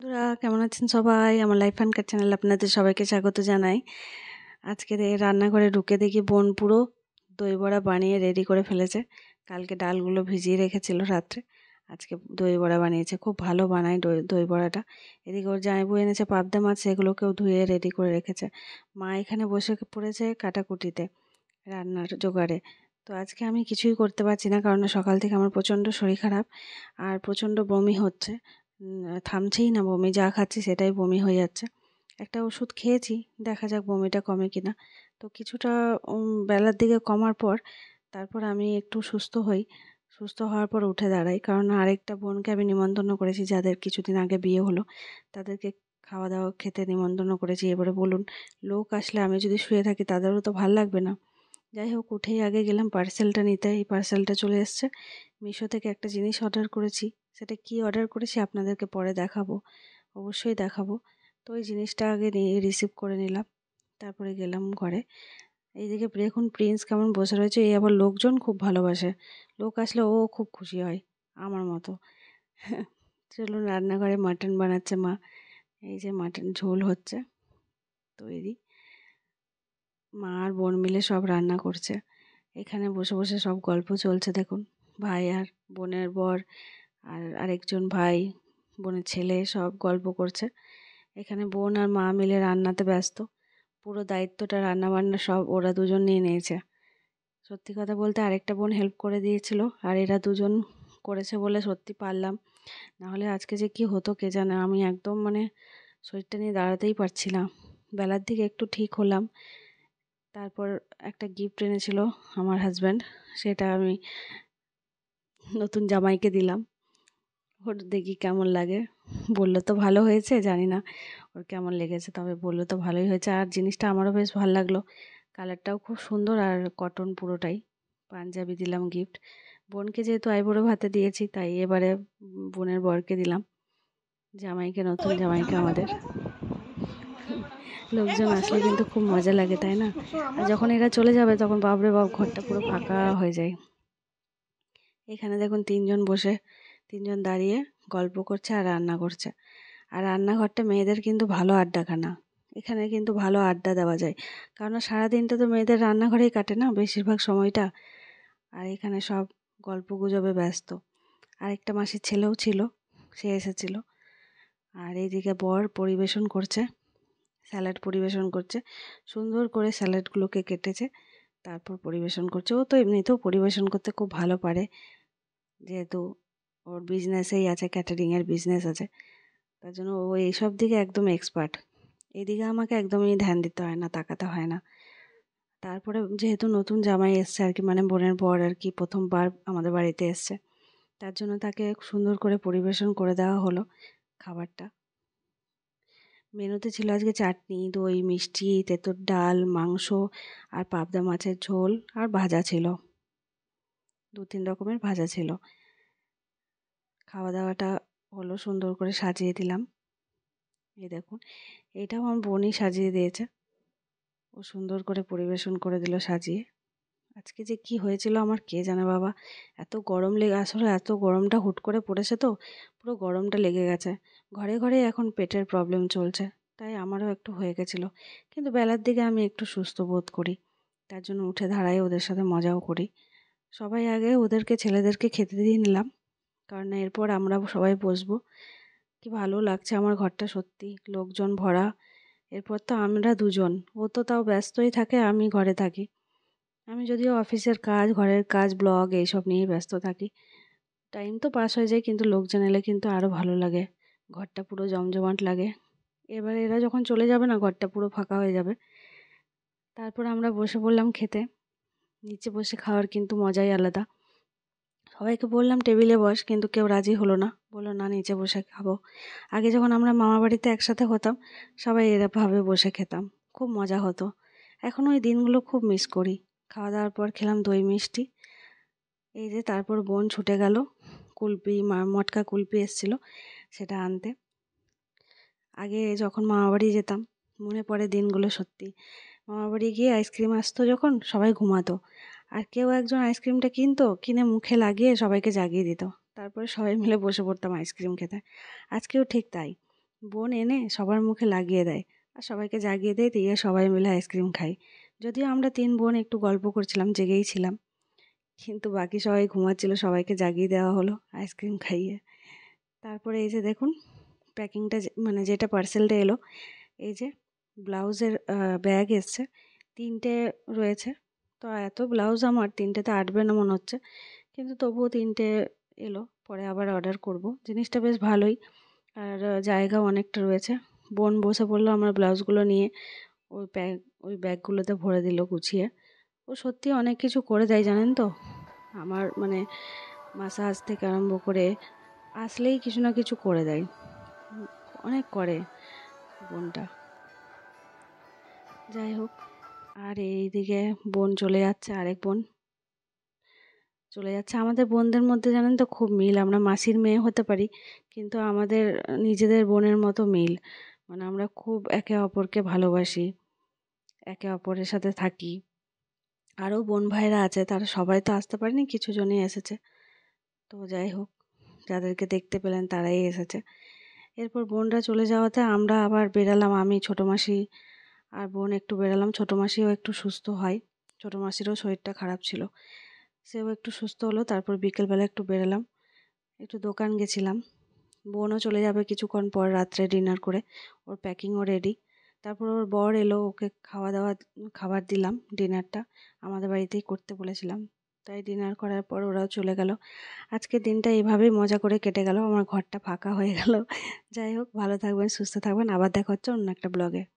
বন্ধুরা কেমন আছেন সবাই? আমার লাইফ অ্যান্ড কার চ্যানেলে আপনাদের সবাইকে স্বাগত জানাই। আজকে রান্নাঘরে ঢুকে দেখি বোন পুরো দই বড়া বানিয়ে রেডি করে ফেলেছে। কালকে ডালগুলো ভিজিয়ে রেখেছিল রাত্রে, আজকে দই বড়া বানিয়েছে। খুব ভালো বানায় দই বড়াটা। এদিকে ওর জামাইবু এনেছে পাবদা মাছ, সেগুলোকেও ধুয়ে রেডি করে রেখেছে। মা এখানে বসে পড়েছে কাটাকুটিতে, রান্নার জোগাড়ে। তো আজকে আমি কিছুই করতে পারছি না, কারণ সকাল থেকে আমার প্রচণ্ড শরীর খারাপ আর প্রচণ্ড বমি হচ্ছে। থামছেই না বমি, যা খাচ্ছি সেটাই বমি হয়ে যাচ্ছে। একটা ওষুধ খেয়েছি, দেখা যাক বমিটা কমে কিনা। তো কিছুটা বেলার দিকে কমার পর তারপর আমি একটু সুস্থ হই। সুস্থ হওয়ার পর উঠে দাঁড়াই, কারণ আরেকটা বোনকে আমি নিমন্ত্রণ করেছি, যাদের কিছুদিন আগে বিয়ে হলো তাদেরকে খাওয়া দাওয়া খেতে নিমন্ত্রণ করেছি। এবারে বলুন, লোক আসলে আমি যদি শুয়ে থাকি তাদেরও তো ভাল লাগবে না। যাই হোক, উঠেই আগে গেলাম পার্সেলটা নিতে। এই পার্সেলটা চলে এসছে। মিশো থেকে একটা জিনিস অর্ডার করেছি। সেটা কি অর্ডার করেছি আপনাদেরকে পরে দেখাবো, অবশ্যই দেখাবো। তো ওই জিনিসটা আগে নিয়ে রিসিভ করে নিলাম, তারপরে গেলাম ঘরে। এইদিকে দেখুন প্রিন্স কেমন বসে রয়েছে। এই আবার লোকজন খুব ভালোবাসে, লোক আসলে ও খুব খুশি হয় আমার মতো। চলুন, রান্নাঘরে মাটন বানাচ্ছে মা। এই যে মাটন ঝোল হচ্ছে তৈরি, মা আর বোন মিলে সব রান্না করছে। এখানে বসে বসে সব গল্প চলছে দেখুন, ভাই আর বোনের বর আর আরেকজন ভাই, বোনের ছেলে, সব গল্প করছে। এখানে বোন আর মা মিলে রান্নাতে ব্যস্ত। পুরো দায়িত্বটা রান্না বান্না সব ওরা দুজন নিয়ে নিয়েছে। সত্যি কথা বলতে আরেকটা বোন হেল্প করে দিয়েছিল, আর এরা দুজন করেছে বলে সত্যি পারলাম। নাহলে আজকে যে কি হতো কে জানে। আমি একদম শরীরটা নিয়ে দাঁড়াতেই পারছি না। বেলার দিকে একটু ঠিক হলাম। তারপর একটা গিফট এনেছিল আমার হাজব্যান্ড, সেটা আমি নতুন জামাইকে দিলাম। ওর দেখি কেমন লাগে। বললো তো ভালো হয়েছে, জানি না ওর কেমন লেগেছে, তবে বললো তো ভালোই হয়েছে। আর জিনিসটা আমারও বেশ ভালো লাগলো, কালারটাও খুব সুন্দর আর কটন পুরোটাই। পাঞ্জাবি দিলাম গিফট। বোনকে যেহেতু আইবুড়ো ভাতে দিয়েছি, তাই এবারে বোনের বরকে দিলাম, জামাইকে, নতুন জামাইকে আমাদের। লোকজন আসলে কিন্তু খুব মজা লাগে, তাই না? আর যখন এরা চলে যাবে তখন বাপরে বাপ, ঘরটা পুরো ফাঁকা হয়ে যায়। এখানে দেখুন তিনজন দাঁড়িয়ে গল্প করছে আর রান্না করছে। আর রান্নাঘরটা মেয়েদের কিন্তু ভালো আড্ডাখানা। এখানে কিন্তু ভালো আড্ডা দেওয়া যায়, কারণ সারাদিনটা তো মেয়েদের রান্নাঘরেই কাটে না, বেশিরভাগ সময়টা। আর এখানে সব গল্প গুজবে ব্যস্ত। আরেকটা মাসির ছেলেও ছিল, সে এসেছিল। আর এইদিকে বর পরিবেশন করছে, স্যালাড পরিবেশন করছে। সুন্দর করে স্যালাডগুলোকে কেটেছে, তারপর পরিবেশন করছে। ও তো এমনিতেও পরিবেশন করতে খুব ভালো পারে, যেহেতু ওর বিজনেসেই আছে, ক্যাটারিংয়ের বিজনেস আছে। তার জন্য ও এইসব দিকে একদম এক্সপার্ট। এদিকে আমাকে একদমই ধ্যান দিতে হয় না, তাকাতে হয় না। তারপরে যেহেতু নতুন জামাই এসছে আর কি, বোনের বর আর কি, প্রথমবার আমাদের বাড়িতে এসছে, তার জন্য তাকে সুন্দর করে পরিবেশন করে দেওয়া হলো খাবারটা। মেনুতে ছিল আজকে চাটনি, দই, মিষ্টি, তেঁতুর ডাল, মাংস আর পাবদা মাছের ঝোল, আর ভাজা ছিল, 2-3 রকমের ভাজা ছিল। খাওয়া দাওয়াটা হলো, সুন্দর করে সাজিয়ে দিলাম। এই দেখুন, এইটাও আমার বোনই সাজিয়ে দিয়েছে। ও সুন্দর করে পরিবেশন করে দিল সাজিয়ে। আজকে যে কি হয়েছিল আমার কে জানে বাবা। এত গরম লেগে, আসলে এত গরমটা হুট করে পড়েছে তো, পুরো গরমটা লেগে গেছে। ঘরে ঘরে এখন পেটের প্রবলেম চলছে, তাই আমারও একটু হয়ে গেছিলো। কিন্তু বেলার দিকে আমি একটু সুস্থ বোধ করি, তার জন্য উঠে দাঁড়াই, ওদের সাথে মজাও করি। সবাই আগে ওদেরকে, ছেলেদেরকে খেতে দিয়ে নিলাম, কারণ এরপর আমরা সবাই বসবো। কি ভালো লাগছে আমার ঘরটা, সত্যি লোকজন ভরা। এরপর তো আমরা দুজন, ও তো তাও ব্যস্তই থাকে, আমি ঘরে থাকি। আমি যদিও অফিসের কাজ, ঘরের কাজ, ব্লগ এইসব নিয়েই ব্যস্ত থাকি। টাইম তো পাস হয়ে যায়, কিন্তু লোকজন এলে কিন্তু আরও ভালো লাগে, ঘরটা পুরো জমজমাট লাগে। এবারে এরা যখন চলে যাবে না, ঘরটা পুরো ফাঁকা হয়ে যাবে। তারপর আমরা বসে পড়লাম খেতে। নিচে বসে খাওয়ার কিন্তু মজাই আলাদা। সবাইকে বললাম টেবিলে বস, কিন্তু কেউ রাজি হলো না, বললো না নিচে বসে খাবো। আগে যখন আমরা মামা বাড়িতে একসাথে হতাম, সবাই এরভাবে বসে খেতাম, খুব মজা হতো। এখন ওই দিনগুলো খুব মিস করি। খাওয়া দাওয়ার পর খেলাম দই মিষ্টি। এই যে তারপর বোন ছুটে গেল, কুলপি, মটকা কুলপি এসেছিলো সেটা আনতে। আগে যখন মামাবাড়ি যেতাম, মনে পড়ে দিনগুলো সত্যি। মামাবাড়ি গিয়ে আইসক্রিম আসতো যখন, সবাই ঘুমাতো, আর কেউ একজন আইসক্রিমটা কিনতো, কিনে মুখে লাগিয়ে সবাইকে জাগিয়ে দিত। তারপরে সবাই মিলে বসে পড়তাম আইসক্রিম খেতে। আজকেও ঠিক তাই, বোন এনে সবার মুখে লাগিয়ে দেয় আর সবাইকে জাগিয়ে দেয়, দিয়ে সবাই মিলে আইসক্রিম খাই। যদিও আমরা 3 বোন একটু গল্প করছিলাম, জেগেই ছিলাম, কিন্তু বাকি সবাই ঘুমাচ্ছিল, সবাইকে জাগিয়ে দেওয়া হলো আইসক্রিম খাইয়ে। তারপরে এই যে দেখুন প্যাকিংটা, মানে যেটা পার্সেলটা এলো, এই যে ব্লাউজের ব্যাগ এসছে, 3টে রয়েছে। তো এত ব্লাউজ আমার 3টেতে আটবে না মনে হচ্ছে, কিন্তু তবুও 3টে এলো, পরে আবার অর্ডার করব। জিনিসটা বেশ ভালোই, আর জায়গাও অনেকটা রয়েছে। বোন বসে পড়লো আমার ব্লাউজগুলো নিয়ে, ওই ব্যাগগুলোতে ভরে দিল গুছিয়ে। ও সত্যি অনেক কিছু করে দেয় জানেন তো, আমার মানে মাসাজ থেকে আরম্ভ করে আসলেই কিছু না কিছু করে দেয়, অনেক করে বোনটা। যাই হোক, আর এইদিকে বোন চলে যাচ্ছে, আরেক বোন চলে যাচ্ছে। আমাদের বোনদের মধ্যে জানেন তো খুব মিল, আমরা মাসির মেয়ে হতে পারি কিন্তু আমাদের নিজেদের বোনের মতো মিল, মানে আমরা খুব একে অপরকে ভালোবাসি, একে অপরের সাথে থাকি। আরও বোন ভাইরা আছে, তারা সবাই তো আসতে পারেনি, কিছু জনই এসেছে। তো যাই হোক, যাদেরকে দেখতে পেলেন তারাই এসেছে। এরপর বোনরা চলে যাওয়াতে আমরা আবার বেরালাম, আমি, ছোটো মাসি আর বোন একটু বেরালাম। ছোটো মাসিও একটু সুস্থ হয়, ছোটো মাসিরও শরীরটা খারাপ ছিল, সেও একটু সুস্থ হলো। তারপর বিকেলবেলা একটু বেরালাম, একটু দোকান গেছিলাম। বোনও চলে যাবে কিছুক্ষণ পর রাত্রে ডিনার করে, ওর প্যাকিংও রেডি। তারপর ওর বর এলো, ওকে খাবার দিলাম। ডিনারটা আমাদের বাড়িতেই করতে বলেছিলাম, তাই ডিনার করার পর ওরাও চলে গেল। আজকের দিনটা এইভাবেই মজা করে কেটে গেল, আমার ঘরটা ফাঁকা হয়ে গেল। যাই হোক, ভালো থাকবেন, সুস্থ থাকবেন, আবার দেখা হচ্ছে অন্য একটা ব্লগে।